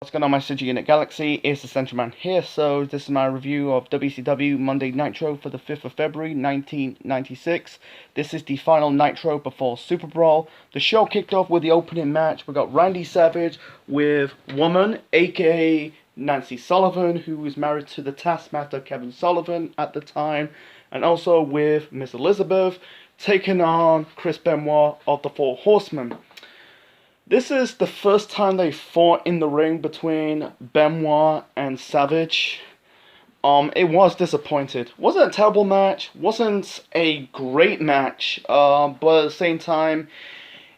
What's going on, my City Unit Galaxy? It's the Central Man here. So this is my review of WCW Monday Nitro for the 5th of February 1996. This is the final Nitro before Super Brawl. The show kicked off with the opening match. We got Randy Savage with Woman, aka Nancy Sullivan, who was married to the Taskmaster Kevin Sullivan at the time, and also with Miss Elizabeth, taking on Chris Benoit of the Four Horsemen. This is the first time they fought in the ring between Benoit and Savage. It was disappointed. Wasn't a terrible match. Wasn't a great match. But at the same time,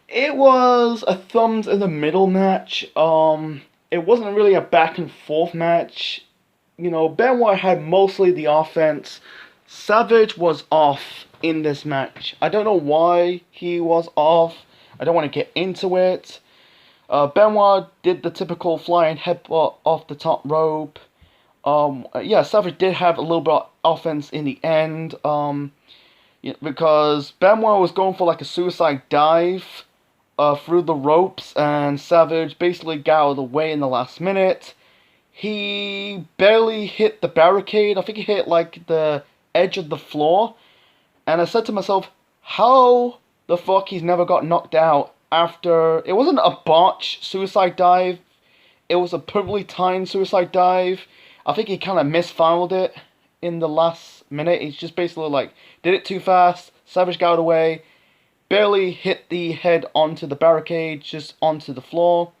it was a thumbs in the middle match. It wasn't really a back and forth match. You know, Benoit had mostly the offense. Savage was off in this match. I don't know why he was off. I don't want to get into it. Benoit did the typical flying headbutt off the top rope. Savage did have a little bit of offense in the end. Because Benoit was going for like a suicide dive through the ropes, and Savage basically got out of the way in the last minute. He barely hit the barricade. I think he hit like the edge of the floor. And I said to myself, how the fuck he's never got knocked out after... It wasn't a botch suicide dive. It was a perfectly timed suicide dive. I think he kind of misfouled it in the last minute. He's just basically like, did it too fast. Savage got away. Barely hit the head onto the barricade, just onto the floor.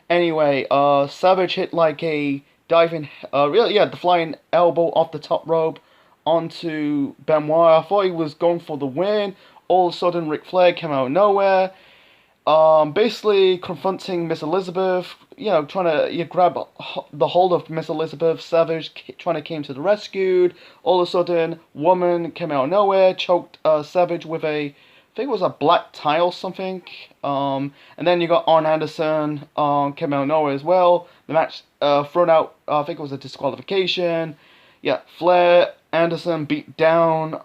Anyway, Savage hit like a diving... the flying elbow off the top rope onto Benoit. I thought he was going for the win. All of a sudden, Ric Flair came out of nowhere, basically confronting Miss Elizabeth, trying to grab the hold of Miss Elizabeth. Savage trying to came to the rescue. All of a sudden, Woman came out of nowhere, choked Savage with I think it was a black tie or something. And then you got Arn Anderson came out of nowhere as well. The match thrown out, I think it was a disqualification. Flair, Anderson beat down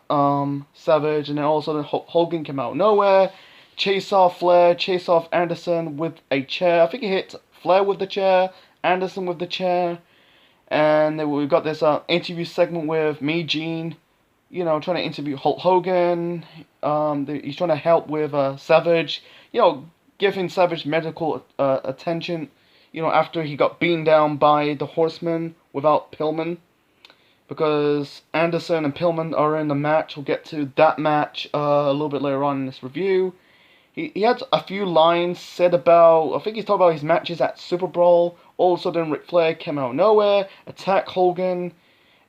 Savage, and then all of a sudden Hogan came out of nowhere, chase off Flair, chase off Anderson with a chair. I think he hit Flair with the chair, Anderson with the chair, and then we've got this interview segment with Mean Gene, trying to interview Hulk Hogan. He's trying to help with Savage, giving Savage medical attention, after he got beaten down by the Horsemen without Pillman. Because Anderson and Pillman are in the match. We'll get to that match a little bit later on in this review. He had a few lines said about... I think he's talking about his matches at Super Brawl. All of a sudden, Ric Flair came out of nowhere, attacked Hogan,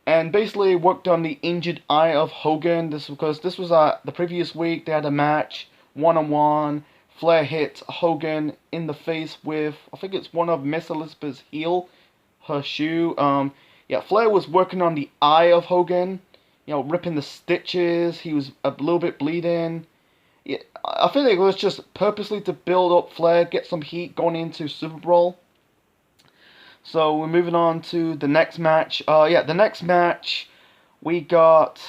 and basically worked on the injured eye of Hogan. This was the previous week. They had a match, one-on-one. Flair hit Hogan in the face with... I think it's one of Miss Elizabeth's heel, her shoe. Flair was working on the eye of Hogan, ripping the stitches. He was a little bit bleeding. I feel like it was just purposely to build up Flair, get some heat going into Super Brawl. So we're moving on to the next match. The next match we got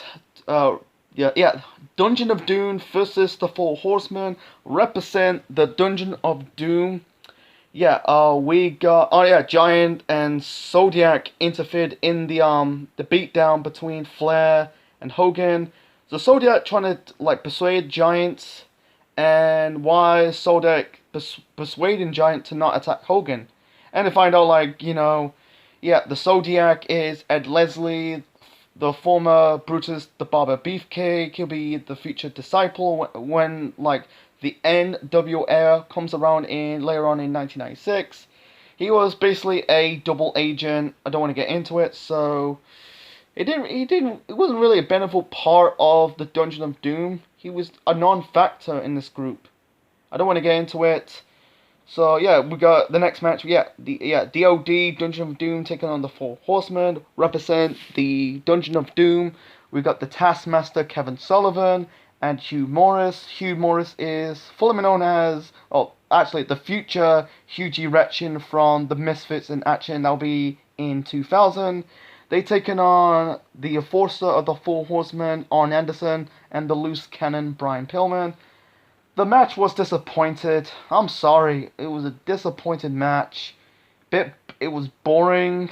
Dungeon of Doom versus the Four Horsemen. Represent the Dungeon of Doom. We got Giant and Zodiac interfered in the beatdown between Flair and Hogan. So Zodiac trying to persuade Giant, and why Zodiac persuading Giant to not attack Hogan. And to find out the Zodiac is Ed Leslie, the former Brutus the Barber Beefcake. He'll be the future disciple when the NWA comes around later on in 1996. He was basically a double agent. I don't want to get into it, so it wasn't really a beneficial part of the Dungeon of Doom. He was a non-factor in this group. I don't want to get into it. So we got the next match. DOD Dungeon of Doom taking on the Four Horsemen. Represent the Dungeon of Doom. We got the Taskmaster Kevin Sullivan and Hugh Morris. Hugh Morris is fully known as, the future Hugh G. Retchin from the Misfits in Action. That'll be in 2000. They taken on the enforcer of the Four Horsemen, Arn Anderson, and the loose cannon, Brian Pillman. The match was disappointed. I'm sorry. It was a disappointed match. it was boring.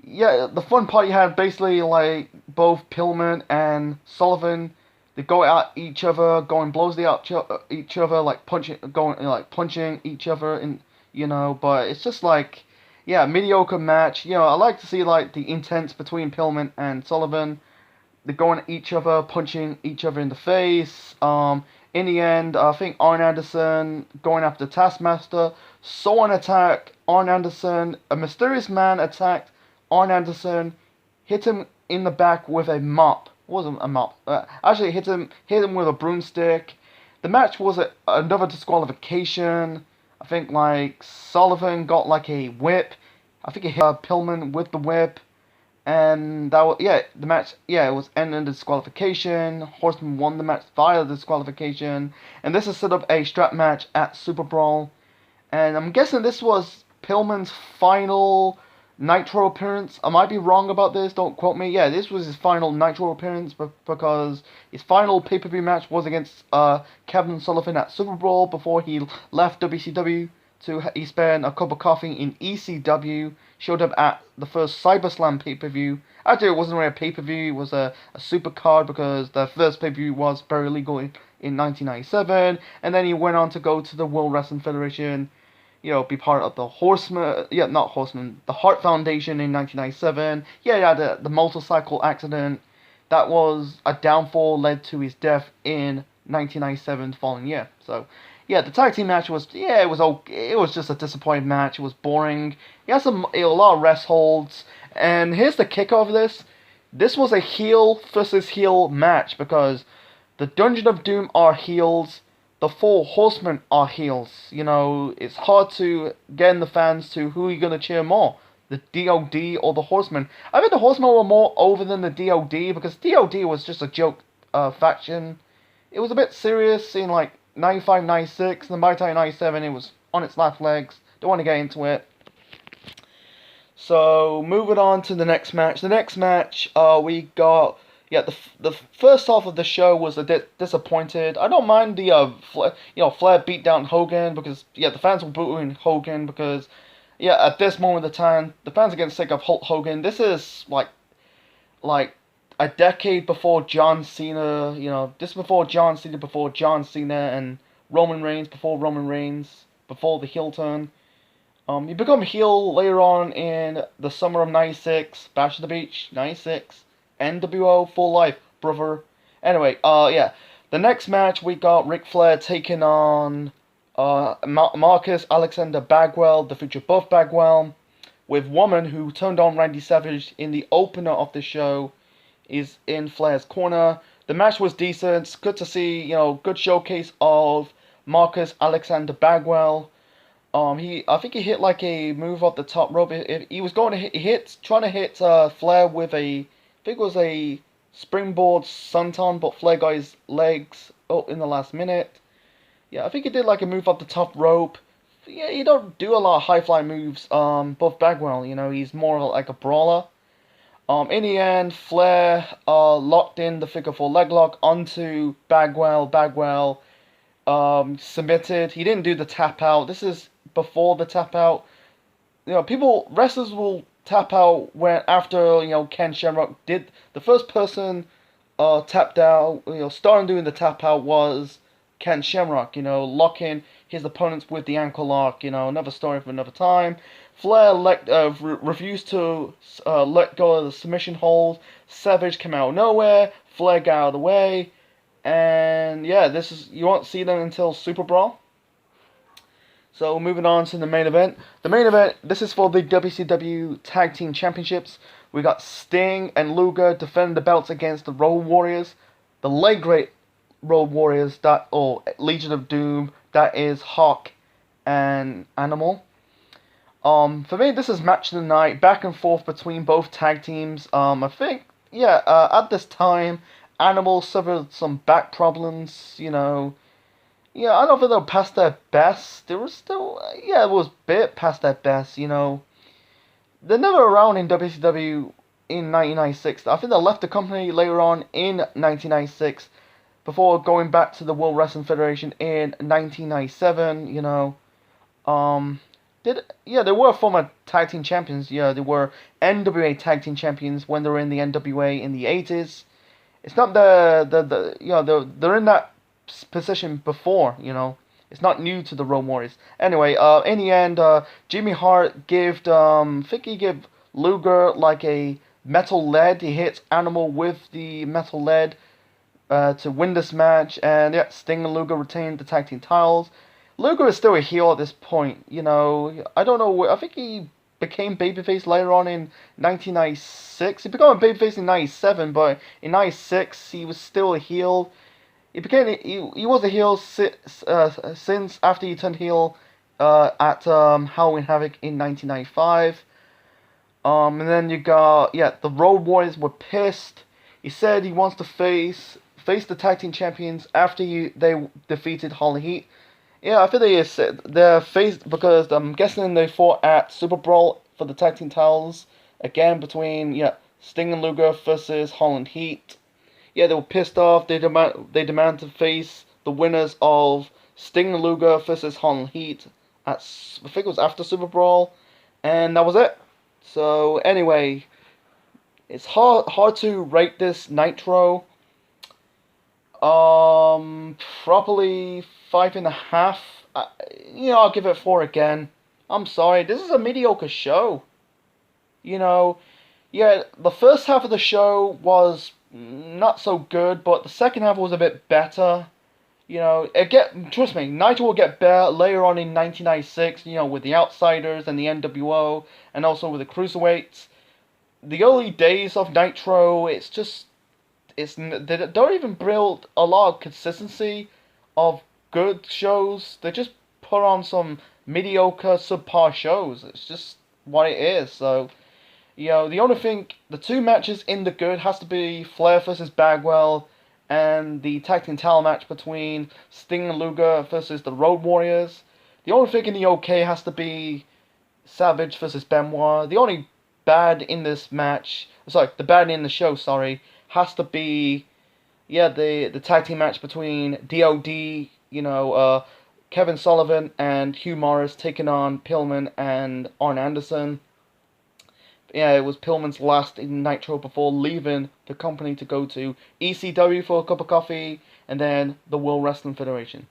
Yeah, the fun part you had basically like both Pillman and Sullivan, they go at each other, going blows the out each other, like punching each other, and. But it's just like, yeah, mediocre match. I like to see like the intense between Pillman and Sullivan. They're going at each other, punching each other in the face. In the end, I think Arn Anderson going after Taskmaster, saw an attack. Arn Anderson, a mysterious man attacked Arn Anderson, hit him in the back with a mop. It wasn't a mop. Actually, hit him with a broomstick. The match was another disqualification. I think like Sullivan got like a whip. I think he hit Pillman with the whip. And that was, yeah, the match, yeah, it was ended in disqualification. Horseman won the match via disqualification. And this is set up a strap match at Super Brawl. And I'm guessing this was Pillman's final Nitro appearance. I might be wrong about this, don't quote me. Yeah, this was his final Nitro appearance because his final pay-per-view match was against Kevin Sullivan at Super Brawl before he left WCW. He spent a cup of coffee in ECW, showed up at the first CyberSlam pay-per-view. Actually, it wasn't really a pay-per-view, it was a super card because the first pay-per-view was very legal in 1997. And then he went on to go to the World Wrestling Federation, be part of the the Hart Foundation in 1997. Yeah, the motorcycle accident. That was a downfall, led to his death in 1997 following year. So, yeah, the tag team match was, it was okay. It was just a disappointing match. It was boring. He had a lot of rest holds. And here's the kick of this. This was a heel versus heel match because the Dungeon of Doom are heels. The Four Horsemen are heels. It's hard to get in the fans to who you're going to cheer more. The DOD or the Horsemen. I think the Horsemen were more over than the DOD because DOD was just a joke faction. It was a bit serious in like 95, 96, and then by the time 97 it was on its last legs. Don't want to get into it. So, moving on to the next match. The next match, we got... Yeah, the first half of the show was a bit disappointed. I don't mind the Flair beat down Hogan because the fans were booing Hogan because at this moment of the time the fans are getting sick of Hulk Hogan. This is like a decade before John Cena. This is before John Cena, and Roman Reigns before the heel turn. You become heel later on in the summer of '96, Bash at the Beach '96. NWO for life, brother. Anyway, the next match we got Ric Flair taking on Marcus Alexander Bagwell, the future Buff Bagwell, with Woman, who turned on Randy Savage in the opener of the show, is in Flair's corner. The match was decent. It's good to see, good showcase of Marcus Alexander Bagwell. I think he hit like a move off the top rope. He was going to trying to hit Flair with I think it was a springboard senton, but Flair got his legs up in the last minute. Yeah, I think he did like a move off the top rope. Yeah, he don't do a lot of high-flying moves, Buff Bagwell, he's more like a brawler. In the end, Flair locked in the figure 4 leg lock onto Bagwell. Bagwell submitted. He didn't do the tap out. This is before the tap out. Wrestlers will tap out when after Ken Shamrock did the first person tapped out. Starting doing the tap out was Ken Shamrock. Locking his opponents with the ankle lock. Another story for another time. Flair refused to let go of the submission hold. Savage came out of nowhere. Flair got out of the way, and you won't see them until Super Brawl. So moving on to the main event. The main event, this is for the WCW Tag Team Championships. We got Sting and Luger defending the belts against the Road Warriors. The late great Road Warriors, or Legion of Doom, that is Hawk and Animal. For me, this is match of the night, back and forth between both tag teams. I think, at this time, Animal suffered some back problems, I don't think they were past their best. They were still, it was a bit past their best, They're never around in WCW in 1996. I think they left the company later on in 1996 before going back to the World Wrestling Federation in 1997, Yeah, they were former tag team champions. Yeah, they were NWA tag team champions when they were in the NWA in the 80s. It's not the you know they're in that position before, you know. It's not new to the Road Warriors. Anyway, in the end, Jimmy Hart gave I think he gave Luger like a metal lead. He hit Animal with the metal lead to win this match, and yeah, Sting and Luger retained the tag team titles. Luger is still a heel at this point, you know. I don't know. I think he became babyface later on in 1996. He became a babyface in 97, but in 96 he was still a heel. He was a heel since after he turned heel at Halloween Havoc in 1995. And then you got the Road Warriors were pissed. He said he wants to face the tag team champions after they defeated Holly Heat. Yeah, I think they're faced because I'm guessing they fought at Super Brawl for the tag team titles again between Sting and Luger versus Holland Heat. Yeah, they were pissed off. They demand to face the winners of Sting and Luger versus Holland Heat at I think it was after Super Brawl, and that was it. So anyway, it's hard to rate this Nitro. Probably 5.5. I'll give it 4 again. I'm sorry, this is a mediocre show. You know, yeah, the first half of the show was not so good, but the second half was a bit better. Trust me, Nitro will get better later on in 1996. With the Outsiders and the NWO, and also with the Cruiserweights. The early days of Nitro, they don't even build a lot of consistency of good shows. They just put on some mediocre, subpar shows. It's just what it is. So, the only thing, the two matches in the good has to be Flair versus Bagwell, and the tag team title match between Sting and Luger versus the Road Warriors. The only thing in the okay has to be Savage versus Benoit. The only bad in this match, the bad in the show, has to be, the tag team match between DOD, Kevin Sullivan and Hugh Morris taking on Pillman and Arn Anderson. Yeah, it was Pillman's last in Nitro before leaving the company to go to ECW for a cup of coffee and then the World Wrestling Federation.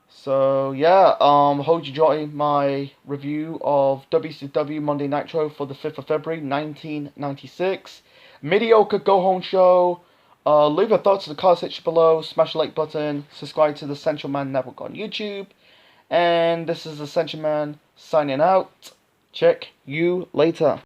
So yeah, hope you enjoy my review of WCW Monday Nitro for the 5th of February 1996. Mediocre go-home show. Leave your thoughts in the comment section below. Smash the like button. Subscribe to the Central Man Network on YouTube. And this is the Central Man signing out. Check you later.